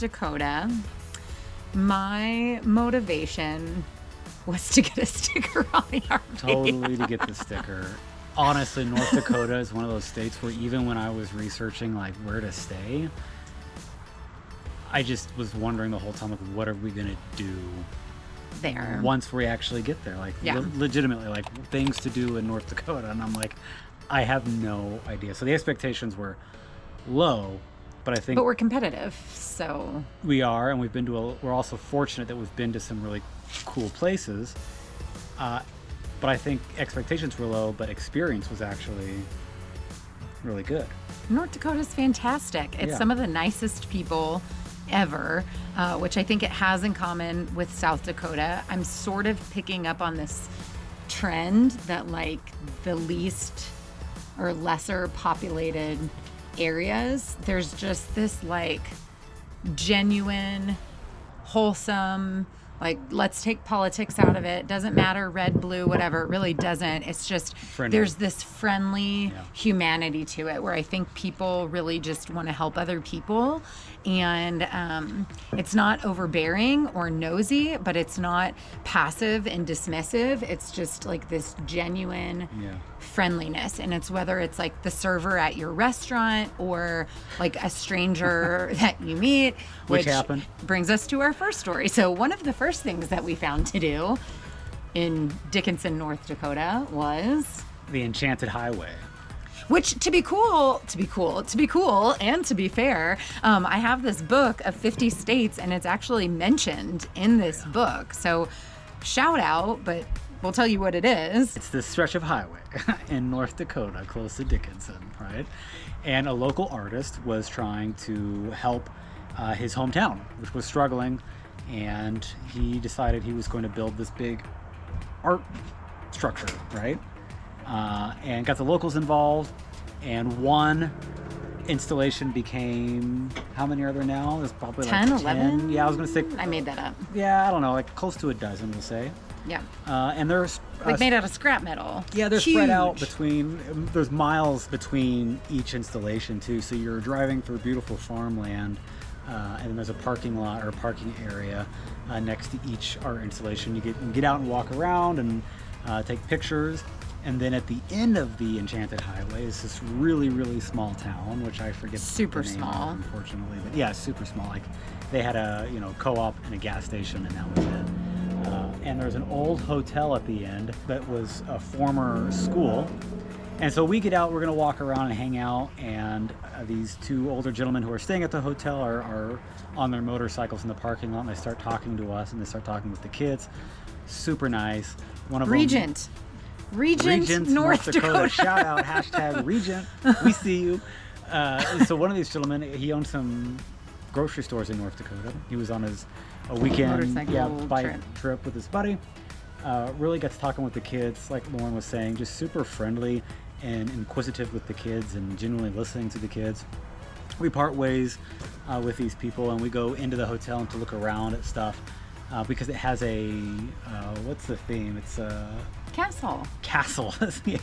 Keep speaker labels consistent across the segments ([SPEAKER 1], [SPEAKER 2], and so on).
[SPEAKER 1] Dakota, my motivation was to get a sticker on the RV.
[SPEAKER 2] Totally to get the sticker. Honestly, North Dakota is one of those states where even when I was researching like where to stay, I just was wondering the whole time, like, what are we gonna do
[SPEAKER 1] there
[SPEAKER 2] once we actually get there? Like, legitimately, like things to do in North Dakota, and I'm like, I have no idea. So the expectations were low, but I think
[SPEAKER 1] we're competitive, so
[SPEAKER 2] we are, and we're also fortunate that we've been to some really cool places. But I think expectations were low, but experience was actually really good.
[SPEAKER 1] North Dakota is fantastic. It's some of the nicest people ever, which I think it has in common with South Dakota. I'm sort of picking up on this trend that like the least or lesser populated areas, there's just this like genuine, wholesome, like, let's take politics out of it. Doesn't matter, red, blue, whatever. It really doesn't. It's just
[SPEAKER 2] friendly.
[SPEAKER 1] There's this friendly humanity to it where I think people really just want to help other people. And it's not overbearing or nosy, but it's not passive and dismissive. It's just like this genuine friendliness. And it's whether it's like the server at your restaurant or like a stranger that you meet,
[SPEAKER 2] which happened.
[SPEAKER 1] Brings us to our first story. So one of the first things that we found to do in Dickinson, North Dakota was
[SPEAKER 2] the Enchanted Highway.
[SPEAKER 1] Which, to be cool, and to be fair, I have this book of 50 states, and it's actually mentioned in this book. So, shout out, but we'll tell you what it is.
[SPEAKER 2] It's this stretch of highway in North Dakota, close to Dickinson, right? And a local artist was trying to help his hometown, which was struggling, and he decided he was going to build this big art structure, right? And got the locals involved, and one installation became, how many are there now? There's probably
[SPEAKER 1] 10,
[SPEAKER 2] like
[SPEAKER 1] 11?
[SPEAKER 2] Yeah, I was going to say.
[SPEAKER 1] I made that up.
[SPEAKER 2] Yeah, I don't know, like close to a dozen, we'll say.
[SPEAKER 1] Yeah.
[SPEAKER 2] And there's...
[SPEAKER 1] like made out of scrap metal.
[SPEAKER 2] Yeah, they're
[SPEAKER 1] huge.
[SPEAKER 2] Spread out between, there's miles between each installation too, so you're driving through beautiful farmland, and then there's a parking lot or a parking area next to each art installation. You get out and walk around and take pictures. And then at the end of the Enchanted Highway is this really, really small town, which I forget
[SPEAKER 1] super
[SPEAKER 2] the name
[SPEAKER 1] small,
[SPEAKER 2] of, unfortunately. But yeah, super small. Like they had a co-op and a gas station, and that was it. And there's an old hotel at the end that was a former school. And so we get out, we're going to walk around and hang out, and these two older gentlemen who are staying at the hotel are on their motorcycles in the parking lot, and they start talking to us, and they start talking with the kids. Super nice. One of
[SPEAKER 1] Regent, North Dakota.
[SPEAKER 2] Shout out, hashtag Regent. We see you. So one of these gentlemen, he owned some grocery stores in North Dakota. He was on a weekend bike trip with his buddy. Really got to talking with the kids, like Lauren was saying, just super friendly and inquisitive with the kids and genuinely listening to the kids. We part ways with these people, and we go into the hotel to look around at stuff because it has a what's the theme? It's a
[SPEAKER 1] castle.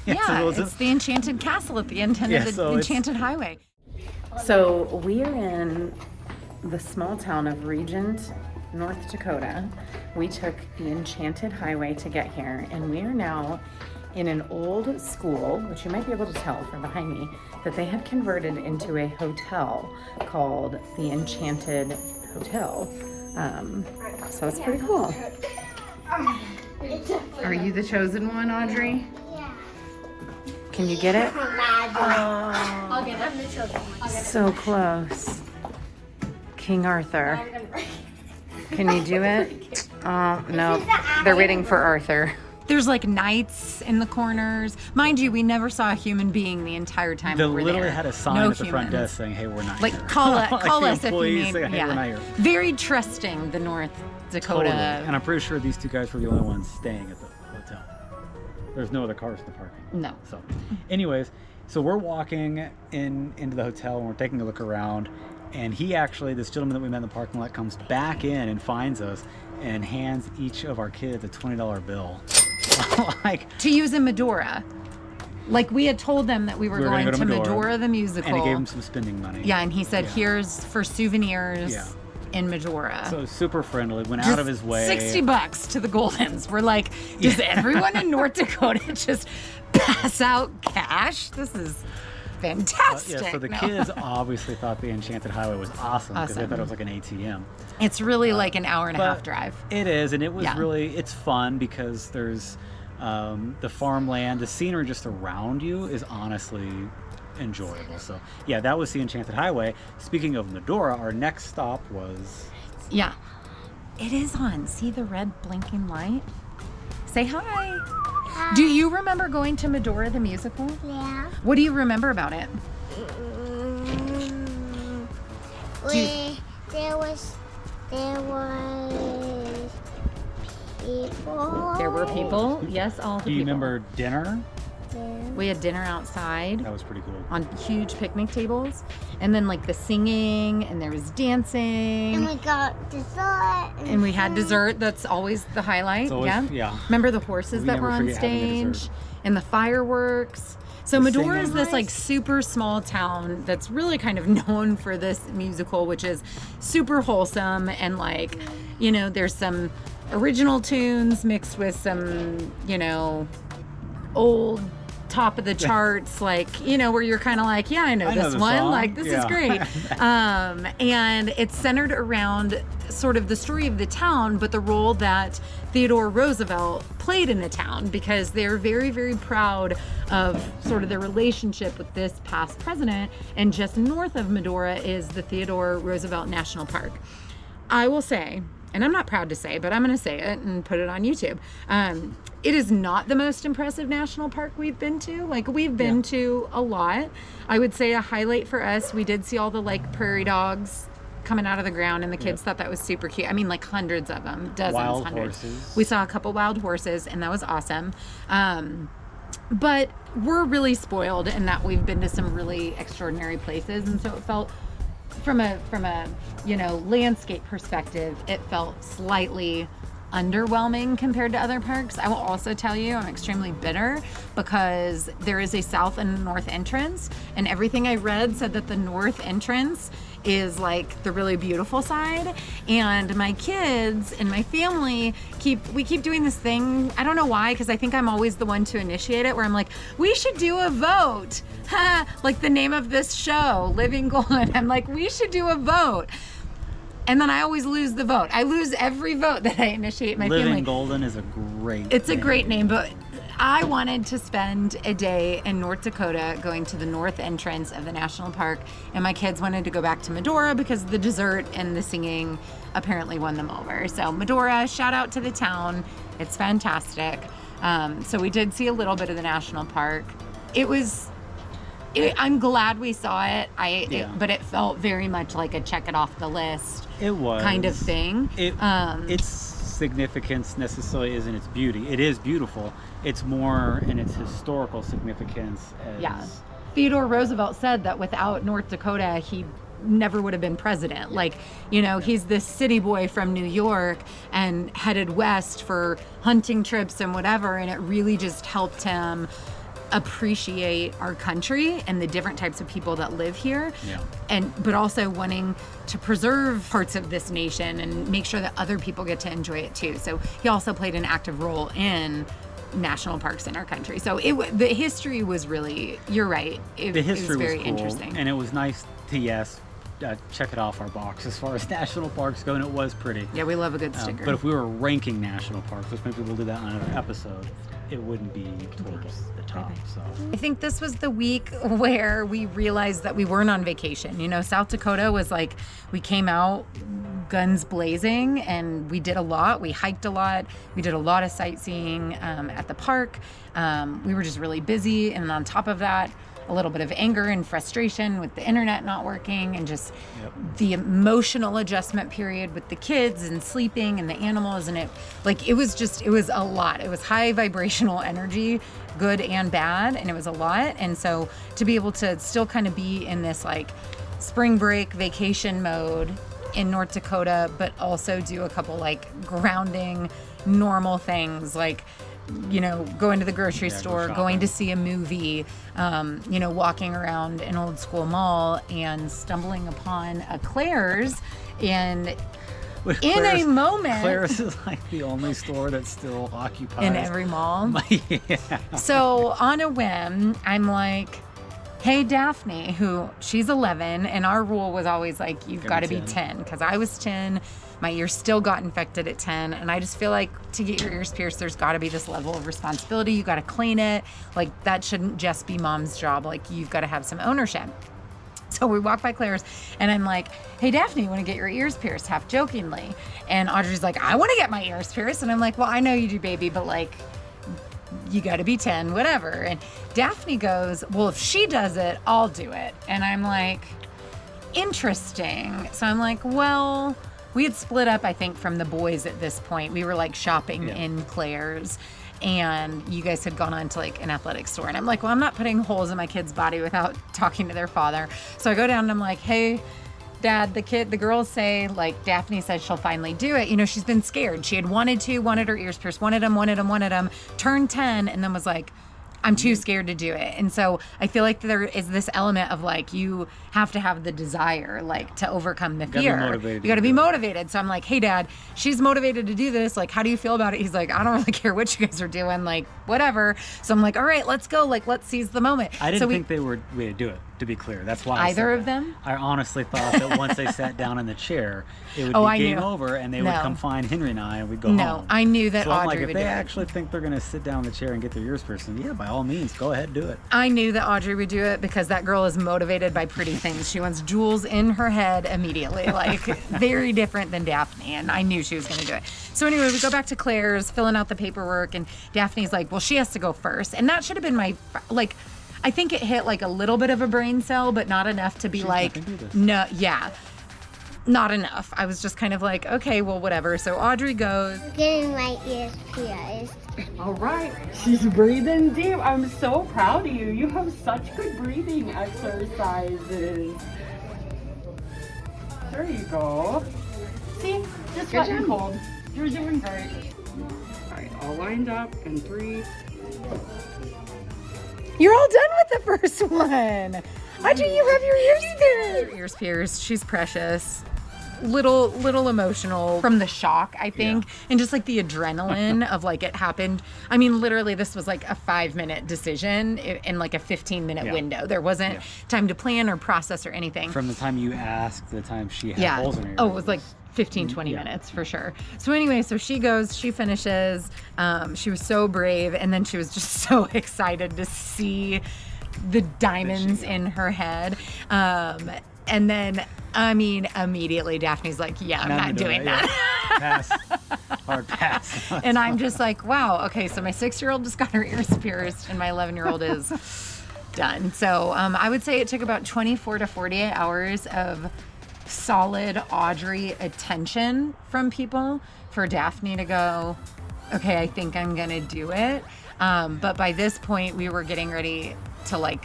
[SPEAKER 1] Yeah, it's the Enchanted Castle at the end of the Enchanted Highway. So we are in the small town of Regent, North Dakota. We took the Enchanted Highway to get here, and we are now in an old school, which you might be able to tell from behind me, that they had converted into a hotel called the Enchanted Hotel. So it's pretty cool. Are you the chosen one, Audrey?
[SPEAKER 3] Yeah.
[SPEAKER 1] Can you get it?
[SPEAKER 3] I'll get it. I'm the chosen one.
[SPEAKER 1] So close. King Arthur. Can you do it? Oh, no. They're waiting for Arthur. There's like knights in the corners. Mind you, we never saw a human being the entire time we were there.
[SPEAKER 2] They literally had a sign at the front desk saying, hey, we're not
[SPEAKER 1] like,
[SPEAKER 2] here.
[SPEAKER 1] Call
[SPEAKER 2] like
[SPEAKER 1] us if you need.
[SPEAKER 2] Say, hey, we're not here.
[SPEAKER 1] Very trusting, the North Dakota.
[SPEAKER 2] Totally. And I'm pretty sure these two guys were the only ones staying at the hotel. There's no other cars in the parking.
[SPEAKER 1] No.
[SPEAKER 2] So anyways, so we're walking into the hotel and we're taking a look around. And this gentleman that we met in the parking lot, comes back in and finds us and hands each of our kids a $20 bill.
[SPEAKER 1] To use in Medora. Like we had told them that we were going to Medora the musical.
[SPEAKER 2] And he gave him some spending money.
[SPEAKER 1] Yeah, and he said, here's for souvenirs.
[SPEAKER 2] Yeah.
[SPEAKER 1] in Medora.
[SPEAKER 2] So super friendly, went out of his way.
[SPEAKER 1] $60 to the Goldens. We're like, does everyone in North Dakota just pass out cash? This is fantastic.
[SPEAKER 2] So the kids obviously thought the Enchanted Highway was awesome because they thought it was like an ATM.
[SPEAKER 1] It's really like an hour and a half drive.
[SPEAKER 2] It is, and it was really, it's fun because there's the farmland, the scenery just around you is honestly enjoyable. So yeah, that was the Enchanted Highway. Speaking of Medora, our next stop was...
[SPEAKER 1] Yeah, it is on. See the red blinking light? Say hi.
[SPEAKER 3] Hi.
[SPEAKER 1] Do you remember going to Medora the musical?
[SPEAKER 3] Yeah.
[SPEAKER 1] What do you remember about it?
[SPEAKER 3] There was people.
[SPEAKER 1] There were people. Yes, all the people.
[SPEAKER 2] Do you remember dinner?
[SPEAKER 3] Yeah.
[SPEAKER 1] We had dinner outside.
[SPEAKER 2] That was pretty cool.
[SPEAKER 1] On huge picnic tables. And then like the singing and there was dancing.
[SPEAKER 3] And we got dessert.
[SPEAKER 1] And we had dessert. That's always the highlight.
[SPEAKER 2] Yeah.
[SPEAKER 1] Remember the horses that were on stage and the fireworks. So Medora is this like super small town that's really kind of known for this musical, which is super wholesome and like, you know, there's some original tunes mixed with some, you know, old top of the charts, like, you know, where you're kind of like, yeah, I know this one, song. Like this is great. And it's centered around sort of the story of the town, but the role that Theodore Roosevelt played in the town, because they're very, very proud of sort of their relationship with this past president. And just north of Medora is the Theodore Roosevelt National Park. I will say, and I'm not proud to say, but I'm going to say it and put it on YouTube. It is not the most impressive national park we've been to. Like, we've been to a lot. I would say a highlight for us, we did see all the like prairie dogs coming out of the ground, and the kids thought that was super cute. I mean, like hundreds of them, dozens, hundreds.
[SPEAKER 2] Horses.
[SPEAKER 1] We saw a couple wild horses, and that was awesome. But we're really spoiled in that we've been to some really extraordinary places, and so it felt from a you know, landscape perspective, it felt slightly underwhelming compared to other parks. I will also tell you I'm extremely bitter because there is a south and north entrance, and everything I read said that the north entrance is like the really beautiful side, and my kids and my family keep doing this thing. I don't know why, because I think I'm always the one to initiate it, where I'm like, we should do a vote. Like the name of this show, Living Golden. I'm like, we should do a vote. And then I always lose the vote. I lose every vote that I initiate my family.
[SPEAKER 2] Living Golden is a great
[SPEAKER 1] It's a great name, but I wanted to spend a day in North Dakota going to the north entrance of the national park, and my kids wanted to go back to Medora because the dessert and the singing apparently won them over. So Medora, shout out to the town. It's fantastic. So we did see a little bit of the national park. I'm glad we saw it. But it felt very much like a check it off the list.
[SPEAKER 2] It was
[SPEAKER 1] kind of thing.
[SPEAKER 2] Its significance necessarily isn't its beauty. It is beautiful. It's more in its historical significance.
[SPEAKER 1] Theodore Roosevelt said that without North Dakota, he never would have been president. Like, you know, he's this city boy from New York and headed west for hunting trips and whatever, and it really just helped him appreciate our country and the different types of people that live here, but also wanting to preserve parts of this nation and make sure that other people get to enjoy it too. So he also played an active role in national parks in our country. So the history was really, you're right, it was very cool, interesting,
[SPEAKER 2] and it was nice to check it off our box as far as national parks go, and it was pretty.
[SPEAKER 1] Yeah, we love a good sticker.
[SPEAKER 2] But if we were ranking national parks, which maybe we'll do that on another episode, it wouldn't be towards the top. So
[SPEAKER 1] I think this was the week where we realized that we weren't on vacation. You know, South Dakota was like, we came out guns blazing and we did a lot. We hiked a lot. We did a lot of sightseeing at the park. We were just really busy, and on top of that, a little bit of anger and frustration with the internet not working, and just the emotional adjustment period with the kids and sleeping and the animals, and it was a lot. It was high vibrational energy, good and bad, and it was a lot. And so to be able to still kind of be in this like spring break vacation mode in North Dakota, but also do a couple like grounding normal things, like going to the grocery store,
[SPEAKER 2] go
[SPEAKER 1] going
[SPEAKER 2] shopping.
[SPEAKER 1] to see a movie, walking around an old school mall and stumbling upon a Claire's and in a moment.
[SPEAKER 2] Claire's is like the only store that's still occupied.
[SPEAKER 1] In every mall.
[SPEAKER 2] Yeah.
[SPEAKER 1] So on a whim, I'm like, hey, Daphne, she's 11, and our rule was always like, you've got to be 10, because I was 10. My ears still got infected at 10, and I just feel like to get your ears pierced, there's got to be this level of responsibility. You got to clean it. Like, that shouldn't just be mom's job. Like, you've got to have some ownership. So we walk by Claire's, and I'm like, hey, Daphne, you want to get your ears pierced? Half jokingly. And Audrey's like, I want to get my ears pierced. And I'm like, well, I know you do, baby, but like, you got to be 10, whatever. And Daphne goes, well, if she does it, I'll do it. And I'm like, interesting. So I'm like, well, we had split up, I think, from the boys at this point. We were like shopping in Claire's, and you guys had gone on to like an athletic store. And I'm like, well, I'm not putting holes in my kid's body without talking to their father. So I go down and I'm like, hey, Dad, the girls say, like, Daphne says she'll finally do it. She's been scared. She had wanted her ears pierced, wanted them, turned 10, and then was like, I'm too scared to do it. And so I feel like there is this element of like, you have to have the desire, like, to overcome the fear. You got to be motivated. So I'm like, hey, Dad, she's motivated to do this. Like, how do you feel about it? He's like, I don't really care what you guys are doing. Like, whatever. So I'm like, all right, let's go. Like, let's seize the moment.
[SPEAKER 2] I didn't think they were way to do it, to be clear. That's why
[SPEAKER 1] either of them?
[SPEAKER 2] I honestly thought that once they sat down in the chair, it would be game over, and they would come find Henry and I, and we'd go home.
[SPEAKER 1] No, I knew that
[SPEAKER 2] so
[SPEAKER 1] Audrey
[SPEAKER 2] I'm like,
[SPEAKER 1] would
[SPEAKER 2] if
[SPEAKER 1] do
[SPEAKER 2] they
[SPEAKER 1] it.
[SPEAKER 2] actually think they're going to sit down in the chair and get their ears pierced, then yeah, by all means, go ahead and do it.
[SPEAKER 1] I knew that Audrey would do it because that girl is motivated by pretty things. She wants jewels in her head immediately, like very different than Daphne, and I knew she was going to do it. So anyway, we go back to Claire's, filling out the paperwork, and Daphne's like, well, she has to go first. And that should have been like, I think it hit like a little bit of a brain cell, but not enough to be not enough. I was just kind of like, okay, well, whatever. So Audrey goes.
[SPEAKER 3] I'm getting my ears pierced.
[SPEAKER 4] All right, she's breathing deep. I'm so proud of you. You have such good breathing exercises. There you go. See, just let me hold. You're doing great. All right, all lined up in 3.
[SPEAKER 1] You're all done with the first one. Audrey, you have your ears pierced. Ears pierced. She's precious. Little emotional from the shock, I think, and just like the adrenaline of like it happened. I mean, literally, this was like a 5-minute decision in like a 15-minute window. There wasn't time to plan or process or anything.
[SPEAKER 2] From the time you asked to the time she had holes in her ears.
[SPEAKER 1] Oh, it was like 15-20 minutes for sure. So anyway, so she goes, she finishes. She was so brave, and then she was just so excited to see the diamonds in her head. And then, I mean, immediately Daphne's like, yeah, I'm not doing that.
[SPEAKER 2] Pass. Hard pass.
[SPEAKER 1] And I'm just like, wow, okay, so my 6-year-old just got her ears pierced, and my 11-year-old is done. So I would say it took about 24 to 48 hours of solid Audrey attention from people for Daphne to go, okay, I think I'm going to do it. But by this point, we were getting ready to like,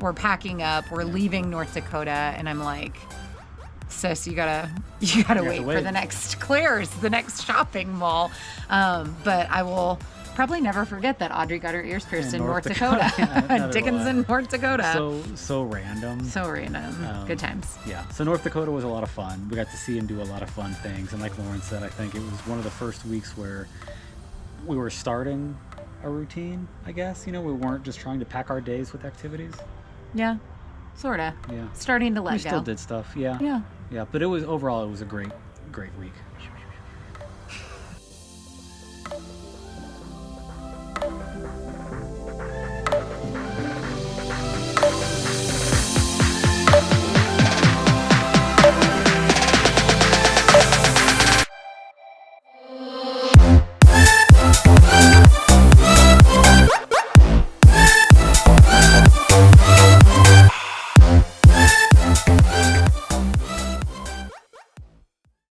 [SPEAKER 1] we're packing up, we're leaving North Dakota, and I'm like, sis, you gotta wait for the next Claire's, the next shopping mall. But I will probably never forget that Audrey got her ears pierced in North Dakota. Dickinson, North Dakota.
[SPEAKER 2] So random.
[SPEAKER 1] So random. Good times.
[SPEAKER 2] Yeah. So North Dakota was a lot of fun. We got to see and do a lot of fun things. And like Lauren said, I think it was one of the first weeks where we were starting a routine, I guess. We weren't just trying to pack our days with activities.
[SPEAKER 1] Yeah, sort of.
[SPEAKER 2] Yeah.
[SPEAKER 1] Starting to let go.
[SPEAKER 2] We still did stuff, yeah.
[SPEAKER 1] Yeah.
[SPEAKER 2] Yeah, but it was a great week.